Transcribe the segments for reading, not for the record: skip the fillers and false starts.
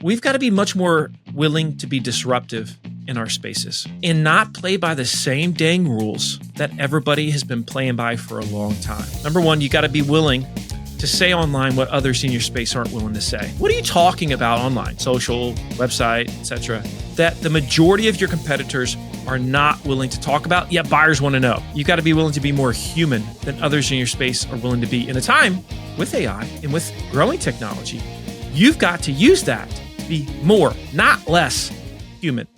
we've got to be much more willing to be disruptive in our spaces and not play by the same dang rules that everybody has been playing by for a long time. Number one, you got to be willing to say online what others in your space aren't willing to say. What are you talking about online, social, website, etc., that the majority of your competitors are not willing to talk about, yet buyers want to know? You got to be willing to be more human than others in your space are willing to be. In a time with AI and with growing technology, you've got to use that to be more, not less human.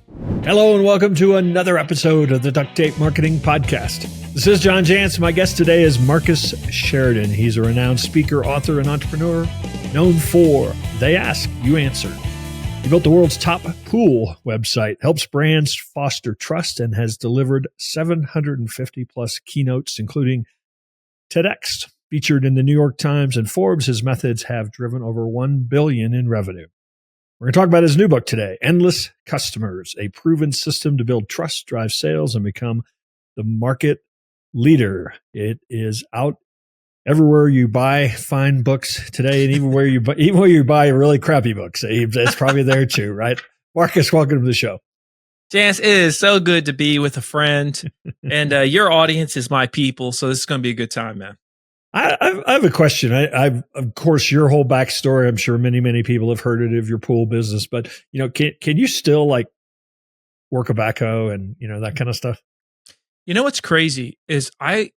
Hello and welcome to another episode of the Duct Tape Marketing Podcast. This is John Jantsch. My guest today is Marcus Sheridan. He's a renowned speaker, author, and entrepreneur known for They Ask, You Answer. He built the world's top pool website, helps brands foster trust, and has delivered 750 plus keynotes, including TEDx. Featured in the New York Times and Forbes, his methods have driven over $1 billion in revenue. We're going to talk about his new book today, Endless Customers, a proven system to build trust, drive sales, and become the market leader. It is out everywhere you buy fine books today, and even where you buy really crappy books. It's probably there too, right? Marcus, welcome to the show. Jance, it is so good to be with a friend, and your audience is my people, so this is going to be a good time, man. I have a question. I've, of course, your whole backstory, I'm sure many people have heard it of your pool business, but can you still like work a backhoe and that kind of stuff? You know what's crazy is there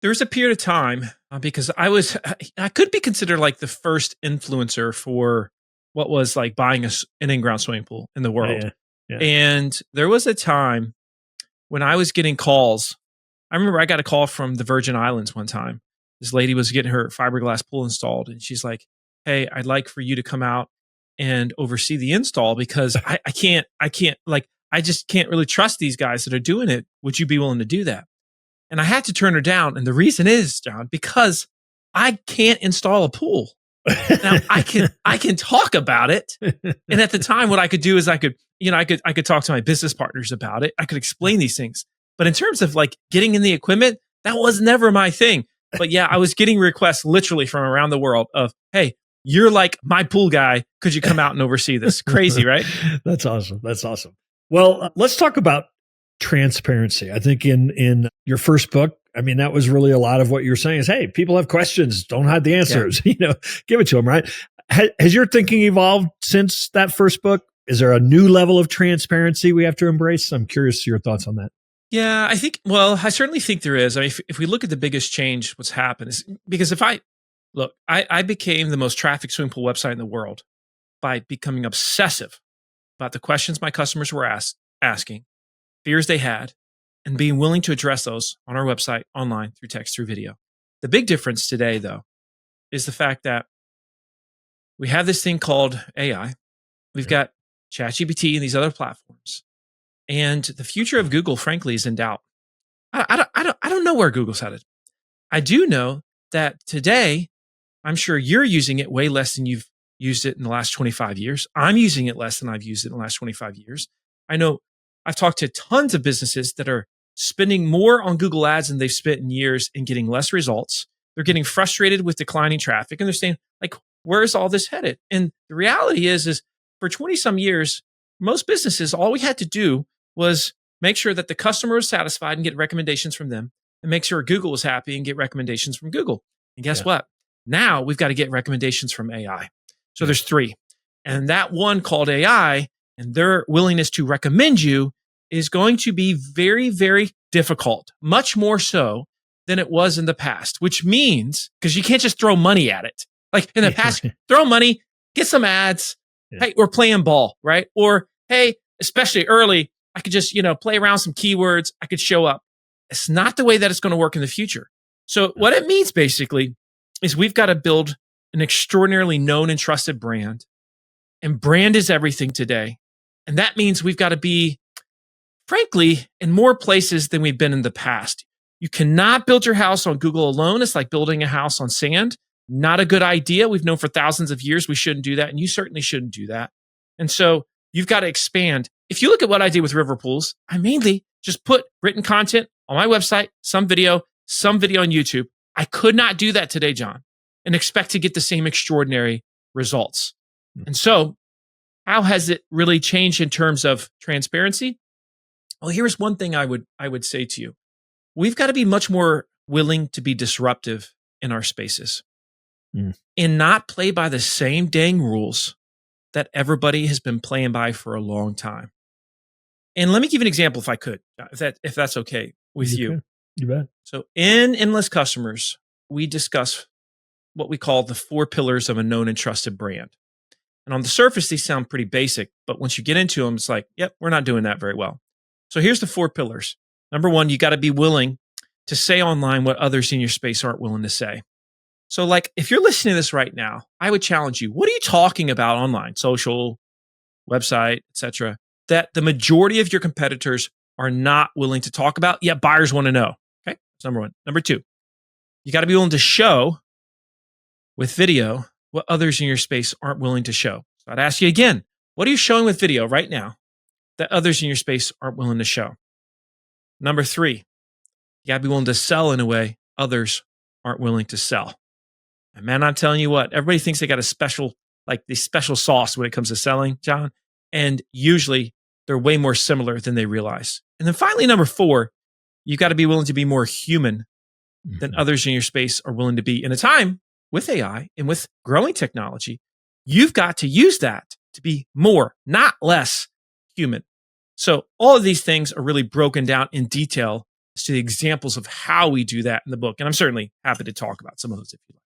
was a period of time because I could be considered like the first influencer for what was like buying an in-ground swimming pool in the world. Yeah. And there was a time when I was getting calls. I remember I got a call from the Virgin Islands one time. This lady was getting her fiberglass pool installed, and she's like, "Hey, I'd like for you to come out and oversee the install because I just can't really trust these guys that are doing it. Would you be willing to do that?" And I had to turn her down. And the reason is, John, because I can't install a pool. Now I can talk about it. And at the time, what I could do is I could talk to my business partners about it. I could explain these things. But in terms of like getting in the equipment, that was never my thing. But yeah, I was getting requests literally from around the world of, "Hey, you're like my pool guy. Could you come out and oversee this?" Crazy, right? That's awesome. Well, let's talk about transparency. I think in your first book, that was really a lot of what you're saying is, hey, people have questions. Don't hide the answers. Yeah. Give it to them, right? Has your thinking evolved since that first book? Is there a new level of transparency we have to embrace? I'm curious to your thoughts on that. Yeah, I certainly think there is. If we look at the biggest change, what's happened is because I became the most trafficked swimming pool website in the world by becoming obsessive about the questions my customers were asking, fears they had, and being willing to address those on our website, online, through text, through video. The big difference today, though, is the fact that we have this thing called AI. We've got ChatGPT and these other platforms. And the future of Google, frankly, is in doubt. I don't know where Google's headed. I do know that today, I'm sure you're using it way less than you've used it in the last 25 years. I'm using it less than I've used it in the last 25 years. I know I've talked to tons of businesses that are spending more on Google Ads than they've spent in years and getting less results. They're getting frustrated with declining traffic, and they're saying, like, where's all this headed? And the reality is for 20 some years, most businesses, all we had to do was make sure that the customer was satisfied and get recommendations from them, and make sure Google was happy and get recommendations from Google. And guess what? Now we've got to get recommendations from AI. So there's three. And that one called AI and their willingness to recommend you is going to be very, very difficult, much more so than it was in the past, which means, because you can't just throw money at it. Like in the past, throw money, get some ads. Hey, we're playing ball, right? Or, hey, especially early, I could just, play around some keywords. I could show up. It's not the way that it's going to work in the future. So what it means basically is we've got to build an extraordinarily known and trusted brand. And brand is everything today. And that means we've got to be, frankly, in more places than we've been in the past. You cannot build your house on Google alone. It's like building a house on sand. Not a good idea. We've known for thousands of years we shouldn't do that. And you certainly shouldn't do that. And so you've got to expand. If you look at what I did with river pools, I mainly just put written content on my website, some video on YouTube. I could not do that today, John, and expect to get the same extraordinary results. And so, how has it really changed in terms of transparency? Well, here's one thing I would say to you. We've got to be much more willing to be disruptive in our spaces Mm. and not play by the same dang rules that everybody has been playing by for a long time. And let me give you an example if I could, if that's okay with you. Okay. You bet. So in Endless Customers, we discuss what we call the 4 pillars of a known and trusted brand. And on the surface, these sound pretty basic, but once you get into them, it's like, yep, we're not doing that very well. So here's the 4 pillars. Number 1, you got to be willing to say online what others in your space aren't willing to say. So like, if you're listening to this right now, I would challenge you, what are you talking about online, social, website, etc., that the majority of your competitors are not willing to talk about, yet buyers want to know? Okay, that's number 1. Number 2, you got to be willing to show with video what others in your space aren't willing to show. So I'd ask you again, what are you showing with video right now that others in your space aren't willing to show? Number 3, you got to be willing to sell in a way others aren't willing to sell. And man, I'm telling you what, everybody thinks they got a special, like the special sauce when it comes to selling, John. And usually they're way more similar than they realize. And then finally, number 4, you got to be willing to be more human than others in your space are willing to be. In a time with AI and with growing technology, you've got to use that to be more, not less human. So all of these things are really broken down in detail as to the examples of how we do that in the book. And I'm certainly happy to talk about some of those if you like.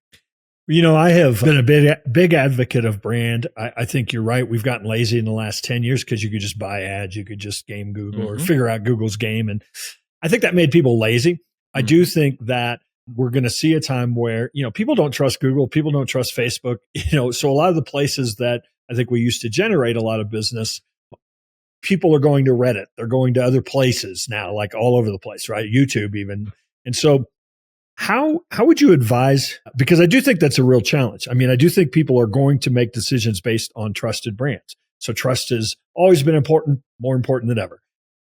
You know, I have been a big advocate of brand. I think you're right. We've gotten lazy in the last 10 years because you could just buy ads. You could just game Google or figure out Google's game. And I think that made people lazy. I do think that we're going to see a time where, you know, people don't trust Google. People don't trust Facebook. You know, so a lot of the places that I think we used to generate a lot of business, people are going to Reddit. They're going to other places now, like all over the place, right? YouTube even. And so how would you advise? Because I do think that's a real challenge. I mean, I do think people are going to make decisions based on trusted brands. So trust has always been important, more important than ever.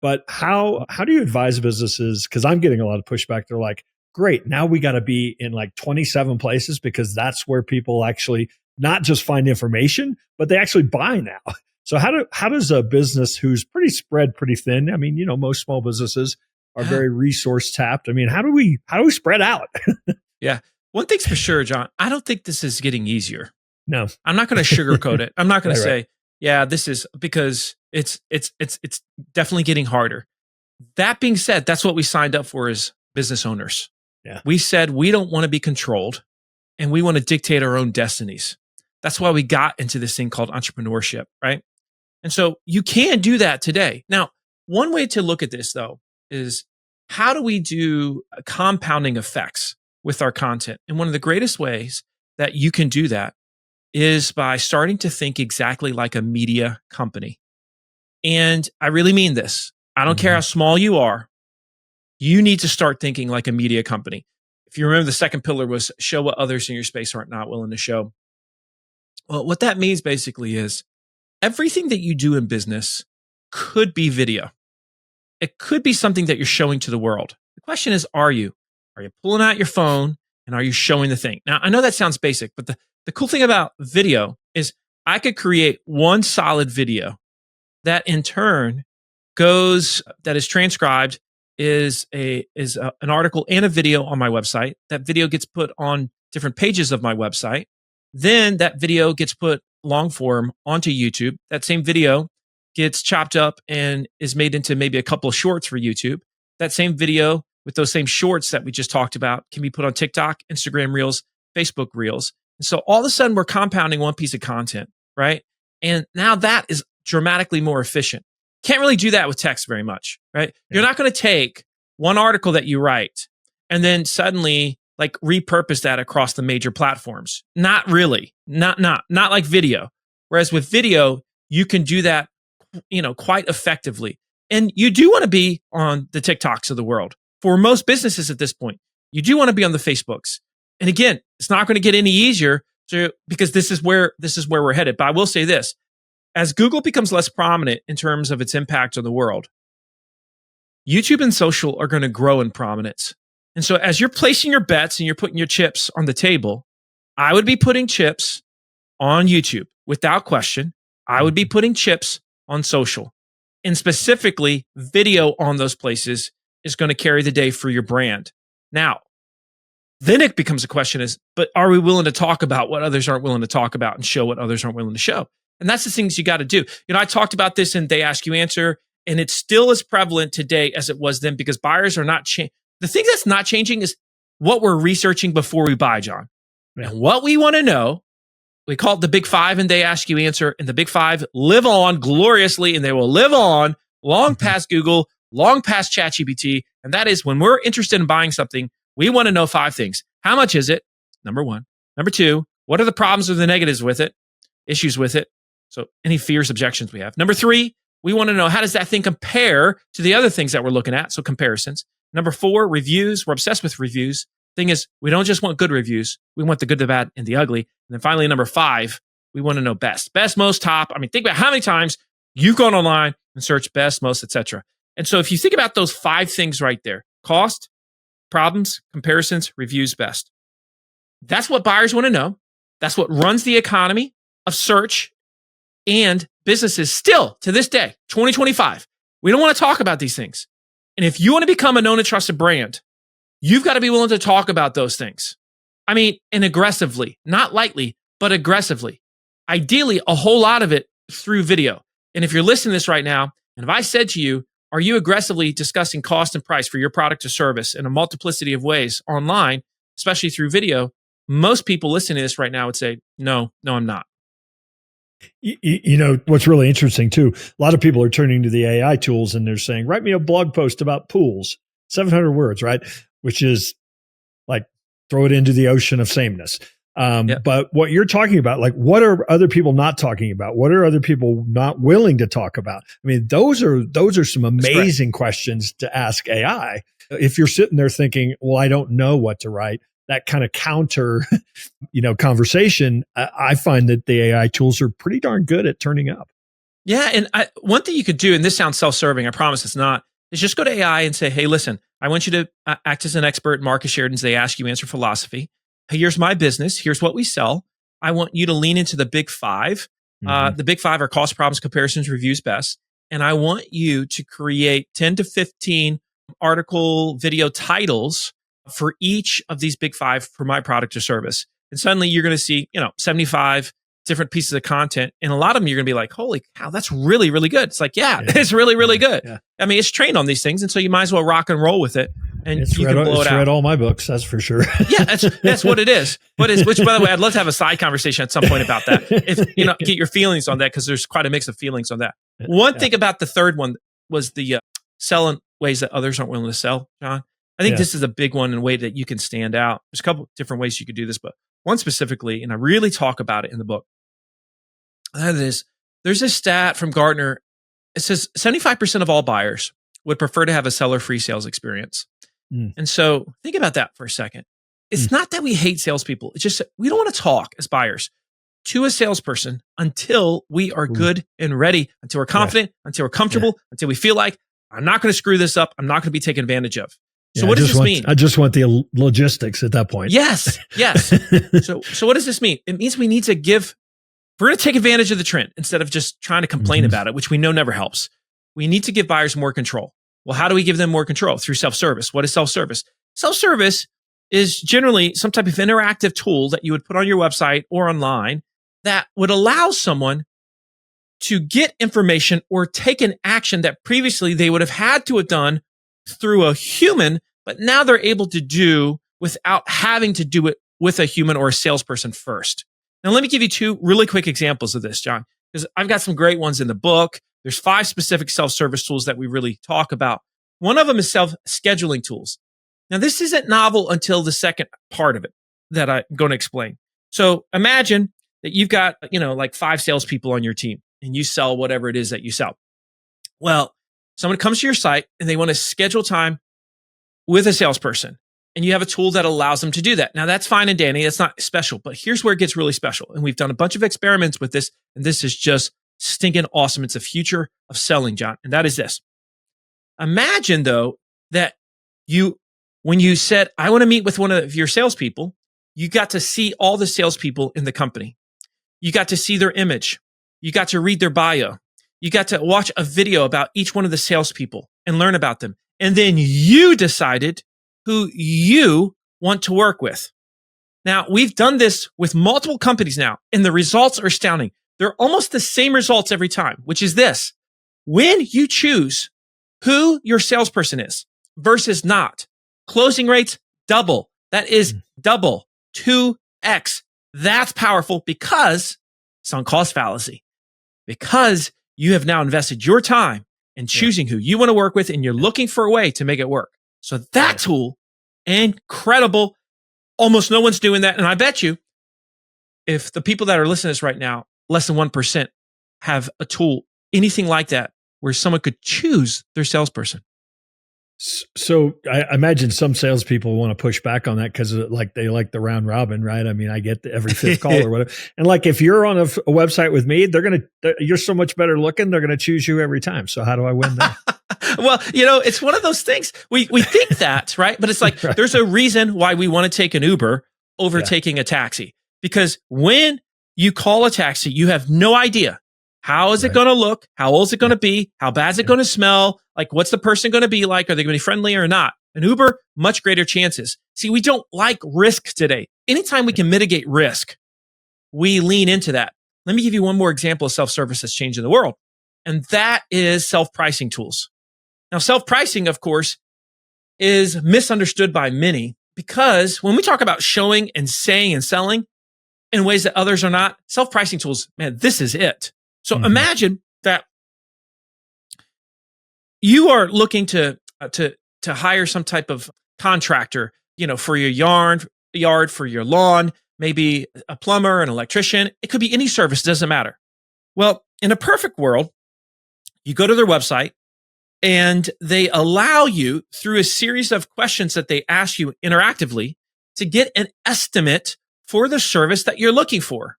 But how do you advise businesses? Because I'm getting a lot of pushback. They're like, great, now we got to be in like 27 places because that's where people actually not just find information, but they actually buy now. So how does a business who's spread pretty thin? I mean, you know, most small businesses are very resource tapped. I mean, how do we spread out? Yeah. One thing's for sure, John, I don't think this is getting easier. No. I'm not going to sugarcoat it. I'm not going to say, right. yeah, this is, because it's definitely getting harder. That being said, that's what we signed up for as business owners. Yeah. We said we don't want to be controlled and we want to dictate our own destinies. That's why we got into this thing called entrepreneurship, right? And so you can do that today. Now, one way to look at this though is, how do we do compounding effects with our content? And one of the greatest ways that you can do that is by starting to think exactly like a media company. And I really mean this. I don't care how small you are. You need to start thinking like a media company. If you remember, the second pillar was show what others in your space aren't not willing to show. Well, what that means basically is everything that you do in business could be video. It could be something that you're showing to the world. The question is, are you pulling out your phone and are you showing the thing? Now, I know that sounds basic, but the cool thing about video is I could create one solid video that in turn that is transcribed, is an article and a video on my website. That video gets put on different pages of my website. Then that video gets put long form onto YouTube. That same video gets chopped up and is made into maybe a couple of shorts for YouTube. That same video with those same shorts that we just talked about can be put on TikTok, Instagram Reels, Facebook Reels. And so all of a sudden we're compounding one piece of content, right? And now that is dramatically more efficient. Can't really do that with text very much, right? Yeah. You're not going to take one article that you write and then suddenly like repurpose that across the major platforms. Not really. Not like video. Whereas with video, you can do that, you know, quite effectively. And you do want to be on the TikToks of the world. For most businesses at this point, you do want to be on the Facebooks. And again, it's not going to get any easier because this is where we're headed. But I will say this, as Google becomes less prominent in terms of its impact on the world, YouTube and social are going to grow in prominence. And so as you're placing your bets and you're putting your chips on the table, I would be putting chips on YouTube. without question, I would be putting chips on social. And specifically, video on those places is going to carry the day for your brand. Now, then it becomes a question is, but are we willing to talk about what others aren't willing to talk about and show what others aren't willing to show? And that's the things you got to do. I talked about this in They Ask You Answer, and it's still as prevalent today as it was then because buyers are not changing. The thing that's not changing is what we're researching before we buy, John. Yeah. And what we want to know, we call it the Big Five and They Ask You Answer, and the Big Five live on gloriously, and they will live on long past Google, long past ChatGPT. And that is when we're interested in buying something, we want to know 5 things. How much is it? Number 1. Number 2, what are the problems or the negatives with it, issues with it? So any fears, objections we have. Number 3, we want to know how does that thing compare to the other things that we're looking at? So comparisons. Number 4, reviews. We're obsessed with reviews. Thing is, we don't just want good reviews. We want the good, the bad, and the ugly. And then finally, number 5, we want to know best. Best, most, top. I mean, think about how many times you've gone online and searched best, most, etc. And so if you think about those 5 things right there, cost, problems, comparisons, reviews, best. That's what buyers want to know. That's what runs the economy of search and businesses still to this day, 2025. We don't want to talk about these things. And if you want to become a known and trusted brand, you've got to be willing to talk about those things. I mean, and aggressively, not lightly, but aggressively. Ideally, a whole lot of it through video. And if you're listening to this right now, and if I said to you, are you aggressively discussing cost and price for your product or service in a multiplicity of ways online, especially through video? Most people listening to this right now would say, no, I'm not. You know, what's really interesting too, a lot of people are turning to the AI tools and they're saying, write me a blog post about pools, 700 words, right? Which is like, throw it into the ocean of sameness. But what you're talking about, like, what are other people not talking about? What are other people not willing to talk about? I mean, those are some amazing questions to ask AI. If you're sitting there thinking, well, I don't know what to write, that kind of counter, conversation, I find that the AI tools are pretty darn good at turning up. Yeah. And one thing you could do, and this sounds self-serving, I promise it's not, is just go to AI and say, hey, listen, I want you to act as an expert in Marcus Sheridan's They Ask You Answer philosophy. Hey, here's my business. Here's what we sell. I want you to lean into the Big 5. The Big 5 are cost, problems, comparisons, reviews, best. And I want you to create 10 to 15 article video titles for each of these Big 5 for my product or service. And suddenly you're going to see, 75 different pieces of content. And a lot of them you're going to be like, holy cow, that's really, really good. It's like, it's really, really good. Yeah. I mean, it's trained on these things. And so you might as well rock and roll with it. And you can blow it out. It's read all my books, that's for sure. Yeah, that's what it is. Which, by the way, I'd love to have a side conversation at some point about that. If get your feelings on that, because there's quite a mix of feelings on that. One thing about the third one was the selling ways that others aren't willing to sell, John. I think this is a big one in a way that you can stand out. There's a couple different ways you could do this, but one specifically, and I really talk about it in the book, that is, there's this stat from Gartner. It says 75% of all buyers would prefer to have a seller-free sales experience. And so think about that for a second. It's not that we hate salespeople. It's just we don't want to talk as buyers to a salesperson until we are good and ready, until we're confident, until we're comfortable, until we feel like I'm not going to screw this up. I'm not going to be taken advantage of. So what does this mean? I just want the logistics at that point. Yes. So what does this mean? It means we need to we're going to take advantage of the trend instead of just trying to complain about it, which we know never helps. We need to give buyers more control. Well, how do we give them more control? Through self-service. What is self-service? Self-service is generally some type of interactive tool that you would put on your website or online that would allow someone to get information or take an action that previously they would have had to have done through a human, but now they're able to do without having to do it with a human or a salesperson first. Now, let me give you 2 really quick examples of this, John, because I've got some great ones in the book. There's 5 specific self-service tools that we really talk about. One of them is self-scheduling tools. Now, this isn't novel until the second part of it that I'm going to explain. So imagine that you've got, like 5 salespeople on your team and you sell whatever it is that you sell. Well, someone comes to your site and they want to schedule time with a salesperson, and you have a tool that allows them to do that. Now, that's fine and dandy. That's not special, but here's where it gets really special. And we've done a bunch of experiments with this, and this is just stinking awesome. It's the future of selling, John. And that is this. Imagine, though, that when you said, I want to meet with one of your salespeople, you got to see all the salespeople in the company. You got to see their image. You got to read their bio. You got to watch a video about each one of the salespeople and learn about them. And then you decided who you want to work with. Now, we've done this with multiple companies now, and the results are astounding. They're almost the same results every time, which is this. When you choose who your salesperson is versus not, closing rates double. That is double, 2x. That's powerful because sunk cost fallacy. Because you have now invested your time in choosing who you want to work with, and you're looking for a way to make it work. So that tool, incredible. Almost no one's doing that. And I bet you, if the people that are listening to this right now, less than 1% have a tool, anything like that, where someone could choose their salesperson. So I imagine some salespeople want to push back on that because they like the round robin, right? I mean, I get every fifth call or whatever. And like, if you're on a website with me, you're so much better looking. They're going to choose you every time. So how do I win that? Well, it's one of those things we think that, right? But it's like, right. There's a reason why we want to take an Uber over taking a taxi, because when you call a taxi, you have no idea. How is it going to look? How old is it going to be? How bad is it going to smell? Like, what's the person going to be like? Are they going to be friendly or not? An Uber, much greater chances. See, we don't like risk today. Anytime we can mitigate risk, we lean into that. Let me give you one more example of self-service that's changing the world. And that is self-pricing tools. Now, self-pricing, of course, is misunderstood by many because when we talk about showing and saying and selling in ways that others are not, self-pricing tools, man, this is it. So imagine that you are looking to hire some type of contractor, for your yard, for your lawn, maybe a plumber, an electrician. It could be any service, doesn't matter. Well, in a perfect world, you go to their website and they allow you, through a series of questions that they ask you interactively, to get an estimate for the service that you're looking for.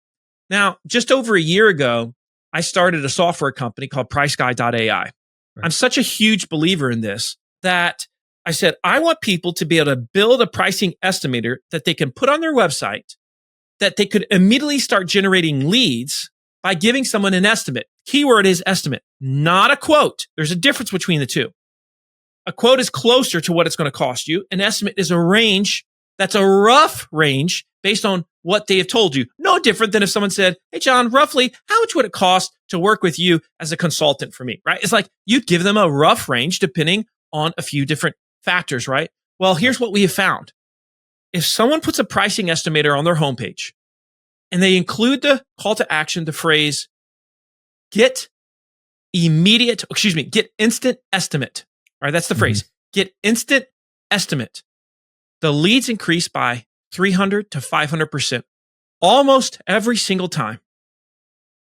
Now, just over a year ago, I started a software company called PriceGuide.ai. Right. I'm such a huge believer in this that I said, I want people to be able to build a pricing estimator that they can put on their website, that they could immediately start generating leads by giving someone an estimate. Keyword is estimate, not a quote. There's a difference between the two. A quote is closer to what it's going to cost you. An estimate is a range that's a rough range based on what they have told you. No different than if someone said, hey, John, roughly, how much would it cost to work with you as a consultant for me, right? It's like you give them a rough range depending on a few different factors, right? Well, here's what we have found. If someone puts a pricing estimator on their homepage and they include the call to action, the phrase, get instant estimate. All right, that's the phrase. Get instant estimate. The leads increase by 300 to 500%, almost every single time.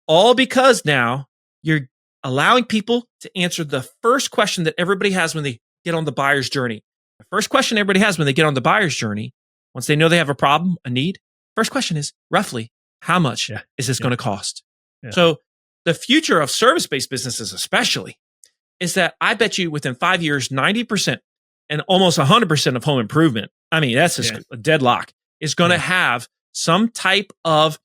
All because now you're allowing people to answer the first question that everybody has when they get on the buyer's journey. The first question everybody has when they get on the buyer's journey, once they know they have a problem, a need, first question is roughly, how much is this going to cost? Yeah. So the future of service-based businesses especially is that I bet you within 5 years, 90% and almost 100% of home improvement, I mean, that's just a deadlock, is going to have some type of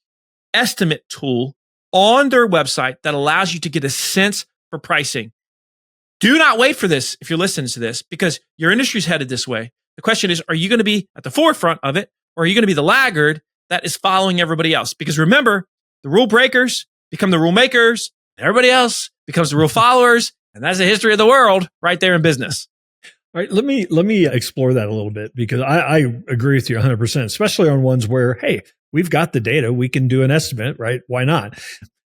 estimate tool on their website that allows you to get a sense for pricing. Do not wait for this if you're listening to this, because your industry's headed this way. The question is, are you going to be at the forefront of it, or are you going to be the laggard that is following everybody else? Because remember, the rule breakers become the rule makers, and everybody else becomes the rule followers, and that's the history of the world right there in business. All right, let me explore that a little bit, because I agree with you 100%, especially on ones where, hey, we've got the data, we can do an estimate, right? Why not?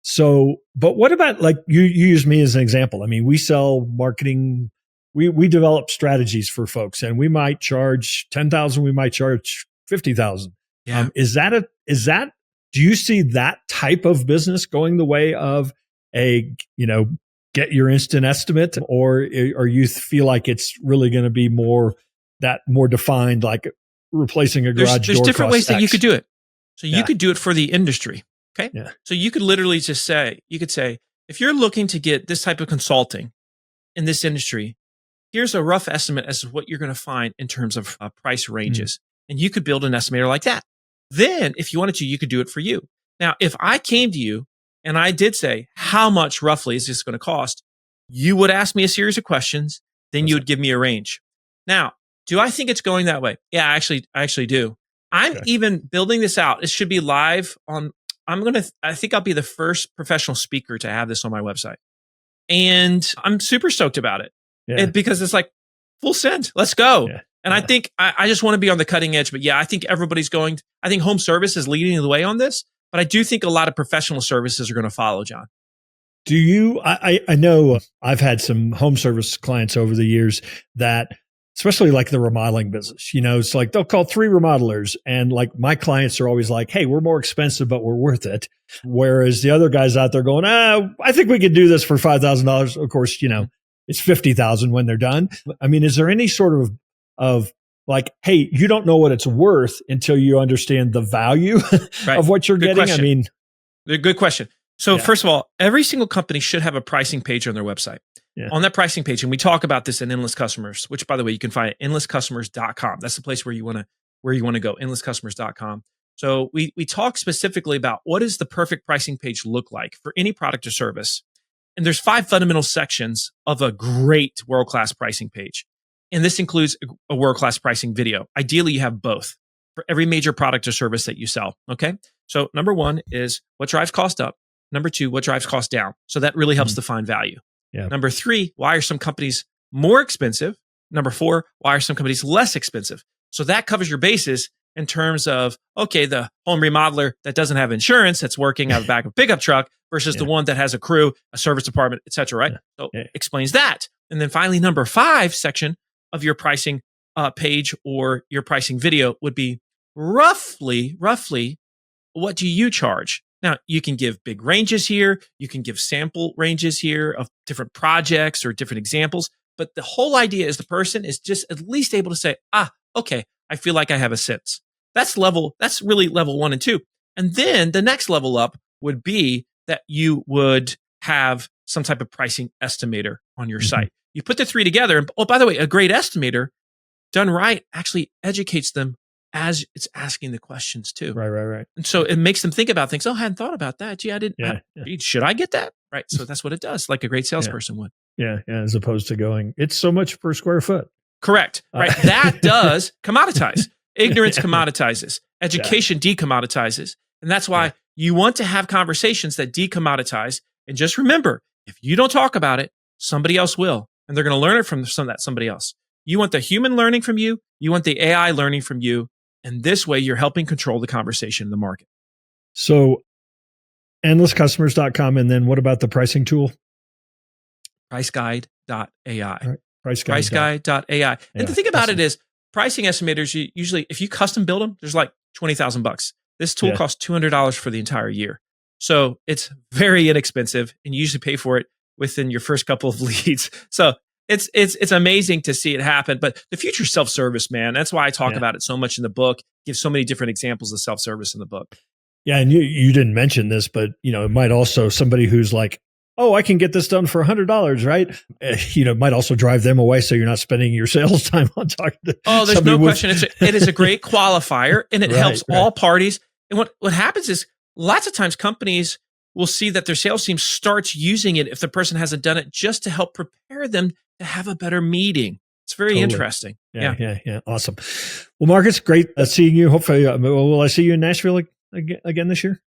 So, but what about, like, you use me as an example? I mean, we sell marketing, we develop strategies for folks, and we might charge 10,000, we might charge 50,000. Yeah. Do you see that type of business going the way of get your instant estimate, or you feel like it's really going to be more defined, like replacing a garage door? There's different ways that you could do it. So you Yeah. could do it for the industry. Okay. Yeah. So you could literally just say, if you're looking to get this type of consulting in this industry, here's a rough estimate as to what you're going to find in terms of price ranges. And you could build an estimator like that. Then if you wanted to, you could do it for you. Now, if I came to you and I did say, how much roughly is this going to cost? You would ask me a series of questions, then you would give me a range. Now, do I think it's going that way? Yeah, I actually do. I'm even building this out. It should be live on, I think I'll be the first professional speaker to have this on my website. And I'm super stoked about it because it's like full send. Let's go. Yeah. And I think I just want to be on the cutting edge. But yeah, I think everybody's going. I think home service is leading the way on this. But I do think a lot of professional services are going to follow, John. Do you? I know I've had some home service clients over the years that, especially like the remodeling business, it's like they'll call 3 remodelers. And like my clients are always like, hey, we're more expensive, but we're worth it. Whereas the other guys out there going, I think we could do this for $5,000. Of course, it's $50,000 when they're done. I mean, is there any sort of like, hey, you don't know what it's worth until you understand the value of what you're getting? Question. I mean, good question. So first of all, every single company should have a pricing page on their website. Yeah. On that pricing page, and we talk about this in Endless Customers, which by the way, you can find at endlesscustomers.com. That's the place where you want to go, endlesscustomers.com. So we talk specifically about what does the perfect pricing page look like for any product or service. And there's 5 fundamental sections of a great world-class pricing page. And this includes a world-class pricing video. Ideally, you have both for every major product or service that you sell. Okay. So number 1 is what drives cost up. Number 2, what drives cost down. So that really helps define value. Yeah. Number 3, why are some companies more expensive? Number 4, why are some companies less expensive? So that covers your bases in terms of, okay, the home remodeler that doesn't have insurance, that's working out of the back of a pickup truck versus the one that has a crew, a service department, et cetera, right? So explains that. And then finally, number 5 section of your pricing page or your pricing video would be roughly, what do you charge? Now, you can give big ranges here. You can give sample ranges here of different projects or different examples. But the whole idea is the person is just at least able to say, okay, I feel like I have a sense. That's really level 1 and 2. And then the next level up would be that you would have some type of pricing estimator on your site. You put the 3 together. And by the way, a great estimator done right actually educates them as it's asking the questions too. Right. And so it makes them think about things. Oh, I hadn't thought about that. Gee, I didn't. Should I get that? Right. So that's what it does, like a great salesperson would. Yeah. As opposed to going, it's so much per square foot. Correct. Right. That does commoditize. Ignorance commoditizes. Education decommoditizes. And that's why you want to have conversations that decommoditize. And just remember, if you don't talk about it, somebody else will. And they're going to learn it from somebody else. You want the human learning from you. You want the AI learning from you. And this way, you're helping control the conversation in the market. So endlesscustomers.com. And then what about the pricing tool? Priceguide.ai. Right. Priceguide.ai. And the thing about it is, pricing estimators, usually, if you custom build them, there's like $20,000. This tool costs $200 for the entire year. So it's very inexpensive, and you usually pay for it within your first couple of leads. So it's amazing to see it happen. But the future self-service, man. That's why I talk about it so much in the book. Give so many different examples of self-service in the book. Yeah, and you didn't mention this, but it might also somebody who's like, oh, I can get this done for $100, right? It might also drive them away, so you're not spending your sales time on talking to. Oh, there's no question. It is a great qualifier, and it helps all parties. And what happens is lots of times companies will see that their sales team starts using it if the person hasn't done it, just to help prepare them to have a better meeting. It's very interesting. Yeah. Awesome. Well, Marcus, great seeing you. Hopefully, will I see you in Nashville again this year?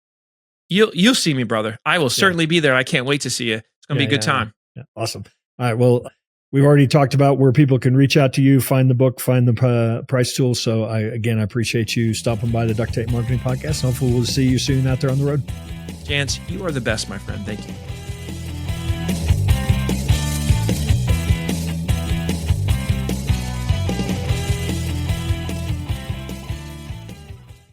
You'll see me, brother. I will certainly be there. I can't wait to see you. It's going to be a good time. Yeah. Awesome. All right. Well, we've already talked about where people can reach out to you, find the book, find the price tool. So I appreciate you stopping by the Duct Tape Marketing Podcast. Hopefully we'll see you soon out there on the road. Jance, you are the best, my friend. Thank you.